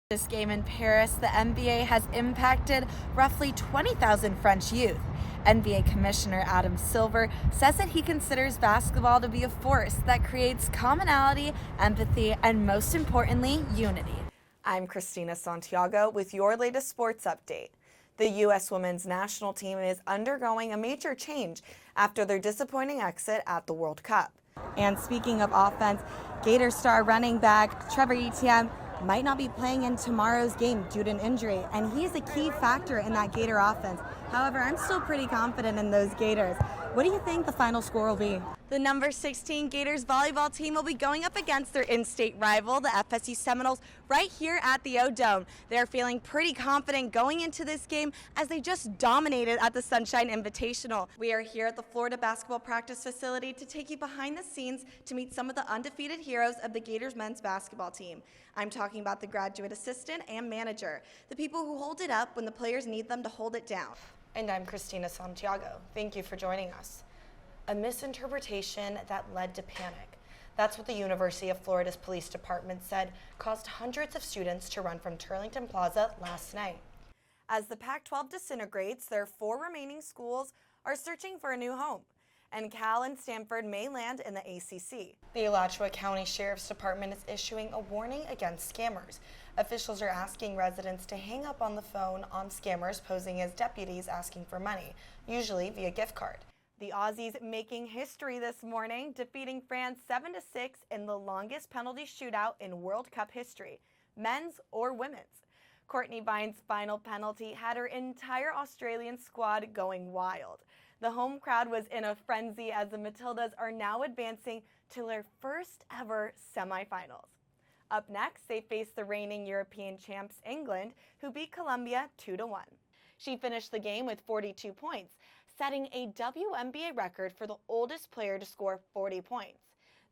This game in Paris, the NBA has impacted roughly 20,000 French youth. NBA Commissioner Adam Silver says that he considers basketball to be a force that creates commonality, empathy, and most importantly, unity. I'm Cristina Santiago with your latest sports update. The U.S. women's national team is undergoing a major change after their disappointing exit at the World Cup. And speaking of offense, Gator star running back Trevor Etienne might not be playing in tomorrow's game due to an injury, and he's a key factor in that Gator offense. However, I'm still pretty confident in those Gators. What do you think the final score will be? The number 16 Gators volleyball team will be going up against their in-state rival, the FSU Seminoles, right here at the O-Dome. They're feeling pretty confident going into this game as they just dominated at the Sunshine Invitational. We are here at the Florida basketball practice facility to take you behind the scenes to meet some of the undefeated heroes of the Gators men's basketball team. I'm talking about the graduate assistant and manager, the people who hold it up when the players need them to hold it down. And I'm Cristina Santiago. Thank you for joining us. A misinterpretation that led to panic. That's what the University of Florida's police department said caused hundreds of students to run from Turlington Plaza last night. As the Pac-12 disintegrates, their 4 remaining schools are searching for a new home, and Cal and Stanford may land in the ACC. The Alachua County Sheriff's Department is issuing a warning against scammers. Officials are asking residents to hang up on the phone on scammers posing as deputies asking for money, usually via gift card. The Aussies making history this morning, defeating France 7-6 in the longest penalty shootout in World Cup history, men's or women's. Courtney Vine's final penalty had her entire Australian squad going wild. The home crowd was in a frenzy as the Matildas are now advancing to their first ever semifinals. Up next, they face the reigning European champs England, who beat Colombia 2-1. She finished the game with 42 points, setting a WNBA record for the oldest player to score 40 points.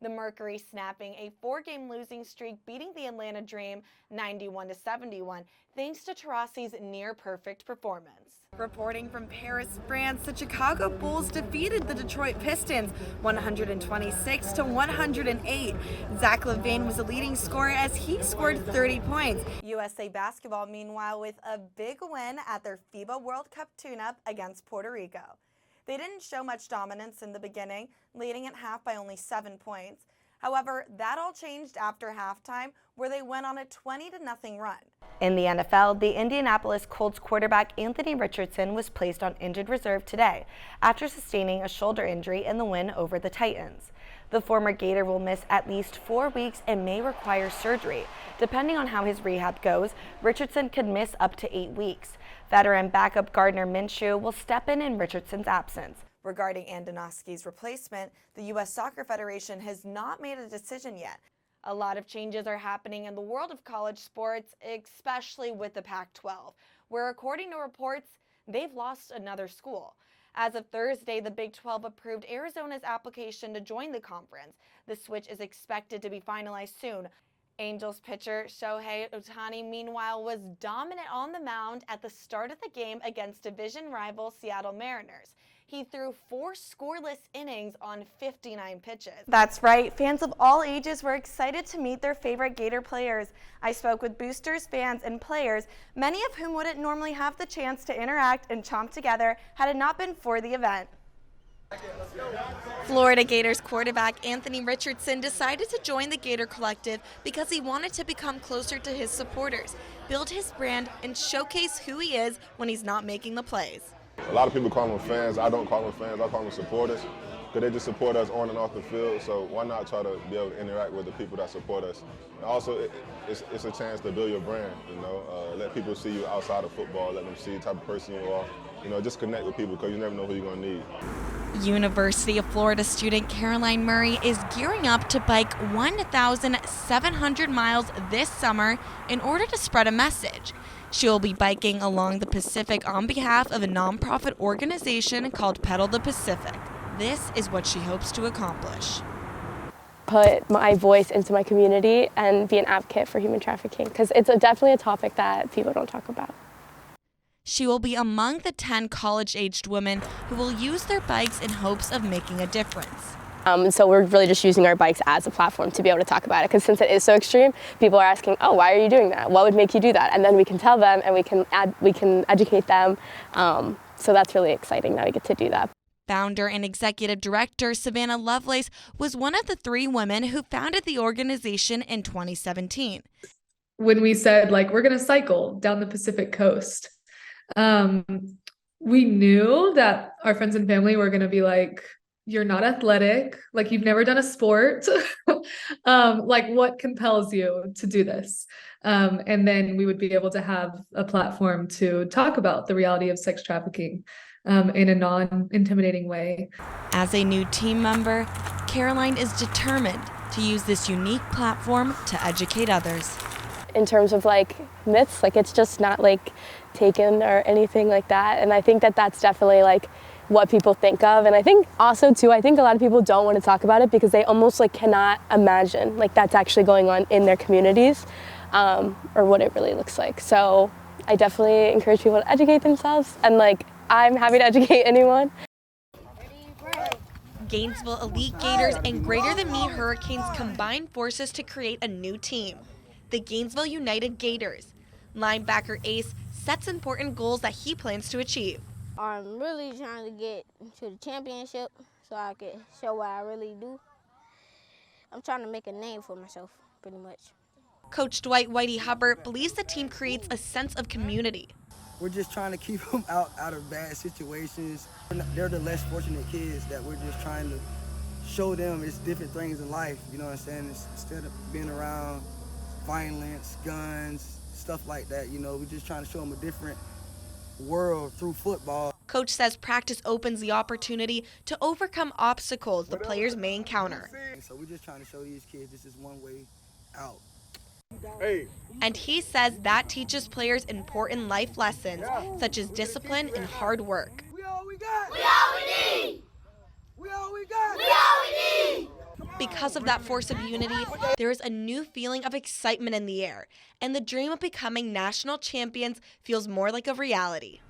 The Mercury snapping a 4-game losing streak, beating the Atlanta Dream 91-71, thanks to Taurasi's near-perfect performance. Reporting from Paris, France, the Chicago Bulls defeated the Detroit Pistons 126-108. Zach LaVine was the leading scorer as he scored 30 points. USA Basketball, meanwhile, with a big win at their FIBA World Cup tune-up against Puerto Rico. They didn't show much dominance in the beginning, leading at half by only 7 points. However, that all changed after halftime, where they went on a 20-0 run. In the NFL, the Indianapolis Colts quarterback Anthony Richardson was placed on injured reserve today after sustaining a shoulder injury in the win over the Titans. The former Gator will miss at least 4 weeks and may require surgery. Depending on how his rehab goes, Richardson could miss up to 8 weeks. Veteran backup Gardner Minshew will step in Richardson's absence. Regarding Andonovski's replacement, the U.S. Soccer Federation has not made a decision yet. A lot of changes are happening in the world of college sports, especially with the Pac-12, where according to reports, they've lost another school. As of Thursday, the Big 12 approved Arizona's application to join the conference. The switch is expected to be finalized soon. Angels pitcher Shohei Ohtani, meanwhile, was dominant on the mound at the start of the game against division rival Seattle Mariners. He threw 4 scoreless innings on 59 pitches. That's right, fans of all ages were excited to meet their favorite Gator players. I spoke with boosters, fans, and players, many of whom wouldn't normally have the chance to interact and chomp together had it not been for the event. Florida Gators quarterback Anthony Richardson decided to join the Gator Collective because he wanted to become closer to his supporters, build his brand, and showcase who he is when he's not making the plays. A lot of people call them fans. I don't call them fans. I call them supporters because they just support us on and off the field. So why not try to be able to interact with the people that support us? And also, it's a chance to build your brand, let people see you outside of football, let them see the type of person you are. Just connect with people because you never know who you're going to need. University of Florida student Caroline Murray is gearing up to bike 1,700 miles this summer in order to spread a message. She will be biking along the Pacific on behalf of a nonprofit organization called Pedal the Pacific. This is what she hopes to accomplish. Put my voice into my community and be an advocate for human trafficking because it's definitely a topic that people don't talk about. She will be among the 10 college-aged women who will use their bikes in hopes of making a difference. And so we're really just using our bikes as a platform to be able to talk about it, because since it is so extreme, people are asking, oh, why are you doing that? What would make you do that? And then we can tell them, and we can educate them. So that's really exciting that we get to do that. Founder and executive director Savannah Lovelace was one of the 3 women who founded the organization in 2017. When we said, like, we're going to cycle down the Pacific coast, we knew that our friends and family were going to be like, you're not athletic, like you've never done a sport. Like, what compels you to do this? And then we would be able to have a platform to talk about the reality of sex trafficking in a non-intimidating way. As a new team member, Caroline is determined to use this unique platform to educate others. In terms of like myths, like it's just not like taken or anything like that. And I think that that's definitely like what people think of. And I think also too, I think a lot of people don't want to talk about it because they almost like cannot imagine like that's actually going on in their communities, or what it really looks like. So I definitely encourage people to educate themselves, and like I'm happy to educate anyone. Gainesville Elite Gators and Greater Than Me Hurricanes combined forces to create a new team, the Gainesville United Gators. Linebacker Ace sets important goals that he plans to achieve. I'm really trying to get to the championship so I can show what I really do. I'm trying to make a name for myself, pretty much. Coach Dwight Whitey Hubbard believes the team creates a sense of community. We're just trying to keep them out of bad situations. They're the less fortunate kids that we're just trying to show them it's different things in life, you know what I'm saying? Instead of being around violence, guns, stuff like that, you know, we're just trying to show them a different world through football. Coach says practice opens the opportunity to overcome obstacles the players may encounter. So we're just trying to show these kids this is one way out. And he says that teaches players important life lessons, such as discipline and hard work. We all we got. We all we need. We all we got. We all we need. Because of that force of unity, there is a new feeling of excitement in the air, and the dream of becoming national champions feels more like a reality.